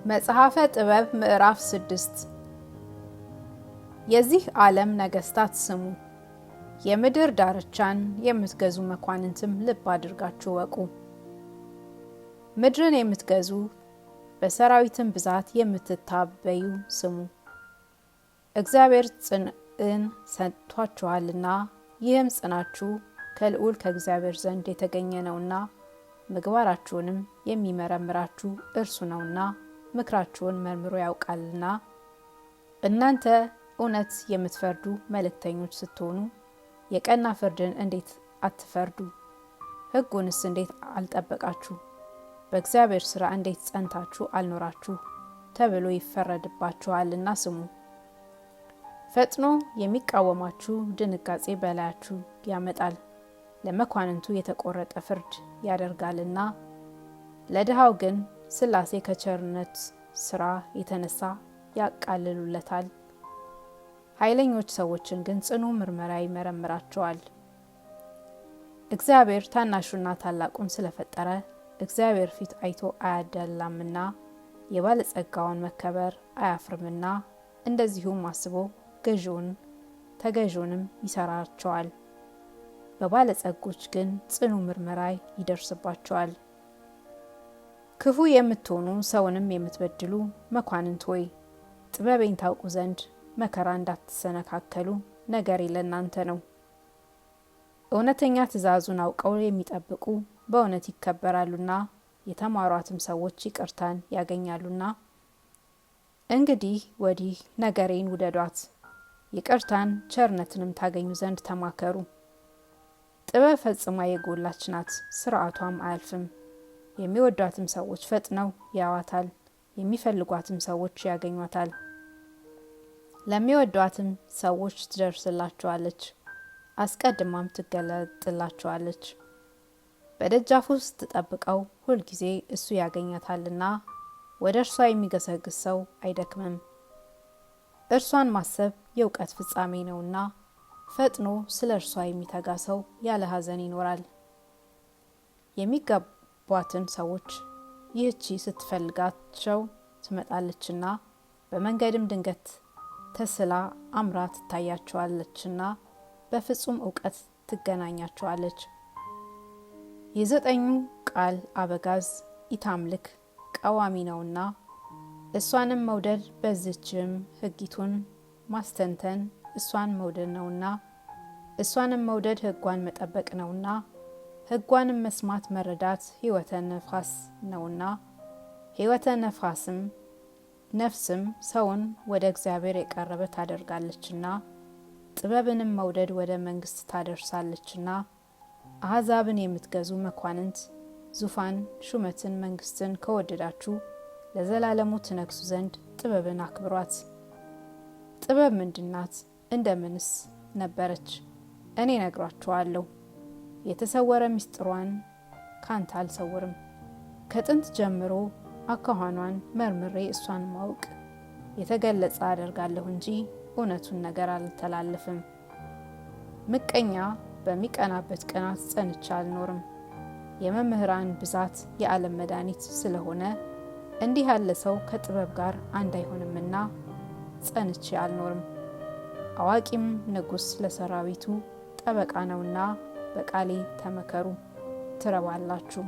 መጽሐፈ ጥበብ ምዕራፍ 6 የዚህ ዓለም ነገስታት ስሙ፣ የምድር ዳርቻን የምትገዙ መኳንንትም ልብ አድርጋችሁ ወቁ። ምድርን የምትገዙ በሰራዊትም ብዛት የምትታበዩ ስሙ። እግዚአብሔር ጽንዕን ሰጥቷችኋልና ይህም ጽናችሁ ከልዑል ከእግዚአብሔር ዘንድ የተገኘ ነውና ምግባራችሁንም የሚመረምራችሁ እርሱ ነውና ምክራችሁን መርምሮ ያውቃልና። እናንተ እውነት የምትፈርዱ መልእክተኞች ስትሆኑ የቀና ፍርድን እንዴት አትፈርዱ? ሕጉንስ እንዴት አልጠበቃችሁ? በእግዚአብሔር ሥራ እንዴት ጸንታችሁ አልኖራችሁ? ተብሎ ይፈረድባችኋልና ስሙ። ፈጥኖ የሚቃወማችሁ ድንጋጼ በላያችሁ ያመጣል፣ ለመኳንንቱ የተቆረጠ ፍርድ ያደርጋልና። ለድሃው ግን ሥላሴ ከቸርነት ሥራ የተነሳ ያቃልሉለታል። ኃይለኞች ሰዎችን ግን ጽኑ ምርመራ ይመረምራቸዋል። እግዚአብሔር ታናሹና ታላቁን ስለፈጠረ እግዚአብሔር ፊት አይቶ አያዳላምና የባለጸጋውን መከበር አያፍርምና እንደዚሁም አስቦ ገዢውን ተገዢውንም ይሰራቸዋል። በባለጸጎች ግን ጽኑ ምርመራ ይደርስባቸዋል። ክፉ የምትሆኑ ሰውንም የምትበድሉ መኳንንት ሆይ ጥበቤን ታውቁ ዘንድ መከራ እንዳትሰነካከሉ ነገሬ ለእናንተ ነው። እውነተኛ ትእዛዙን አውቀው የሚጠብቁ በእውነት ይከበራሉና የተማሯትም ሰዎች ይቅርታን ያገኛሉና። እንግዲህ ወዲህ ነገሬን ውደዷት፣ ይቅርታን ቸርነትንም ታገኙ ዘንድ ተማከሩ። ጥበብ ፈጽማ የጎላች ናት፣ ስርዓቷም አያልፍም። የሚወዷትም ሰዎች ፈጥነው ያዋታል፣ የሚፈልጓትም ሰዎች ያገኟታል። ለሚወዷትም ሰዎች ትደርስላቸዋለች፣ አስቀድማም ትገለጥላቸዋለች። በደጃፉ ስትጠብቀው ሁልጊዜ እሱ ያገኛታልና ወደ እርሷ የሚገሰግስ ሰው አይደክምም። እርሷን ማሰብ የእውቀት ፍጻሜ ነውና ፈጥኖ ስለ እርሷ የሚተጋ ሰው ያለ ሐዘን ይኖራል። የሚገቧትን ሰዎች ይህቺ ስትፈልጋቸው ትመጣለችና በመንገድም ድንገት ተስላ አምራ ትታያቸዋለችና በፍጹም እውቀት ትገናኛቸዋለች። የዘጠኙ ቃል አበጋዝ ኢታምልክ ቀዋሚ ነውና እሷንም መውደድ በዚችም ሕጊቱን ማስተንተን እሷን መውደድ ነውና እሷንም መውደድ ሕጓን መጠበቅ ነውና ሕጓንም መስማት መረዳት ሕይወተ ነፋስ ነውና ሕይወተ ነፍስም ሰውን ወደ እግዚአብሔር የቀረበ ታደርጋለችና ጥበብንም መውደድ ወደ መንግስት ታደርሳለችና። አሕዛብን የምትገዙ መኳንንት ዙፋን ሹመትን መንግስትን ከወደዳችሁ ለዘላለሙ ትነግሱ ዘንድ ጥበብን አክብሯት። ጥበብ ምንድናት? እንደምንስ ነበረች? እኔ ነግራችኋለሁ። የተሰወረ ምስጢሯን ካንተ አልሰውርም። ከጥንት ጀምሮ አካኋኗን መርምሬ እሷን ማወቅ የተገለጸ አደርጋለሁ እንጂ እውነቱን ነገር አልተላለፍም። ምቀኛ በሚቀናበት ቅናት ጸንቼ አልኖርም። የመምህራን ብዛት የዓለም መድኃኒት ስለሆነ እንዲህ ያለ ሰው ከጥበብ ጋር አንድ አይሆንምና ጸንቼ አልኖርም። አዋቂም ንጉሥ ለሰራዊቱ ጠበቃ ነውና በቃሌ ተመከሩ ትረባላችሁ።